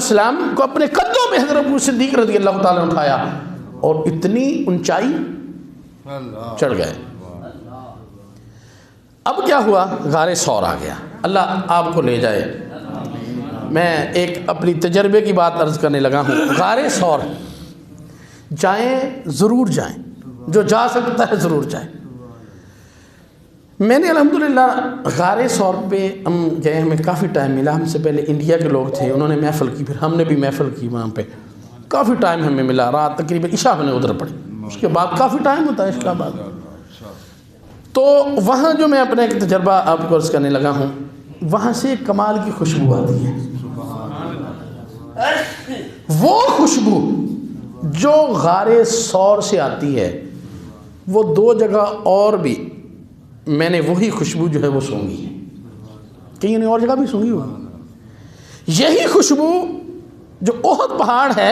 सलाम को अपने कदों में हज़रत अबू सिद्दीक़ रज़ी अल्लाह ताला ने उठाया और इतनी ऊंचाई चढ़ गए। अब क्या हुआ, गारे सौर आ गया। अल्लाह आपको ले जाए। मैं एक अपनी तजर्बे की बात अर्ज़ करने लगा हूँ। गारे सौर जाएं, ज़रूर जाएं, जो जा सकता है ज़रूर जाए। मैंने अल्हम्दुलिल्लाह गारे सौर पे हम गए, हमें काफ़ी टाइम मिला। हमसे पहले इंडिया के लोग थे, उन्होंने महफ़िल की, फिर हमने भी महफ़िल की वहाँ पे। काफ़ी टाइम हमें मिला, रात तकरीबन इशा होने उधर पड़ी, उसके बाद काफ़ी टाइम होता है इसका बाद। तो वहाँ जो मैं अपना एक तजर्बा आपको अर्ज़ करने लगा हूँ, वहाँ से कमाल की खुशबू आती है। वो खुशबू जो गारे सौर से आती है, वो दो जगह और भी मैंने वही खुशबू जो है वो सूंघी है, कहीं और जगह भी सूंघी होगी। यही खुशबू जो ओहद पहाड़ है,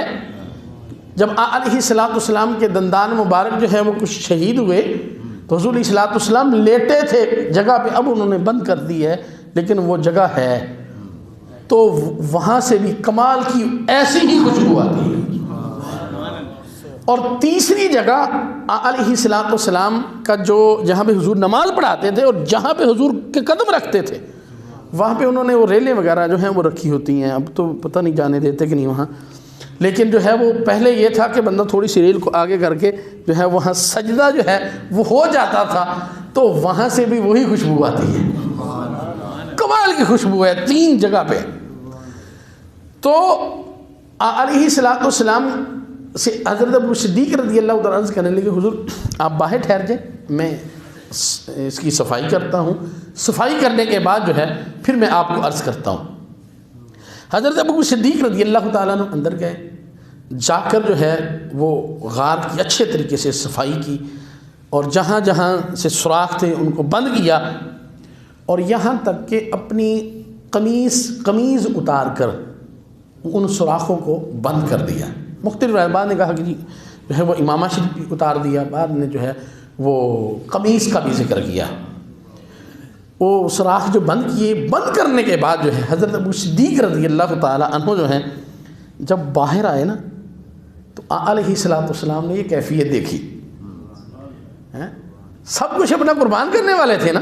जब अलैहिस्सलाम के दंदान मुबारक जो है वो कुछ शहीद हुए तो हुज़ूर अलैहिस्सलाम लेटे थे जगह पे, अब उन्होंने बंद कर दी है, लेकिन वो जगह है, तो वहाँ से भी कमाल की ऐसी ही खुशबू आती है। और तीसरी जगह अलैहिस्सलाम का जो जहाँ पे हुजूर नमाज़ पढ़ाते थे और जहाँ पे हुजूर के कदम रखते थे, वहाँ पे उन्होंने वो रेलें वगैरह जो हैं वो रखी होती हैं। अब तो पता नहीं जाने देते कि नहीं वहाँ, लेकिन जो है वो पहले ये था कि बंदा थोड़ी सी रेल को आगे करके जो है वहाँ सजदा जो है वो हो जाता था, तो वहाँ से भी वही खुशबू आती है। कमाल की खुशबू है तीन जगह पे। तो अलैहिस्सलाम से हज़रत अबू सिद्दीक़ रज़ी अल्लाह ताला अर्ज़ करने लगे, हुज़ूर आप बाहर ठहर जाए, मैं इसकी सफाई करता हूँ, सफाई करने के बाद जो है फिर मैं आपको अर्ज़ करता हूँ। हज़रत अबू सिद्दीक़ रज़ी अल्लाह ताला ने अंदर गए, जाकर जो है वो गार की अच्छे तरीके से सफाई की और जहाँ जहाँ से सुराख थे उनको बंद किया, और यहाँ तक कि अपनी कमीज़ उतार कर उन सुराखों को बंद कर दिया। मुख्तलिफ़ रहबान ने कहा कि जी जो है वो इमामा शरीफ भी उतार दिया, बाद ने जो है वो कमीज़ का भी जिक्र किया। वो सुराख जो बंद किए, बंद करने के बाद जो है हज़रत अबू सिद्दीक़ रज़ी अल्लाह ताला अन्हु जो हैं जब बाहर आए ना, तो अलैहिस्सलाम ने ये कैफ़ियत देखी। सब कुछ अपना कुर्बान करने वाले थे ना,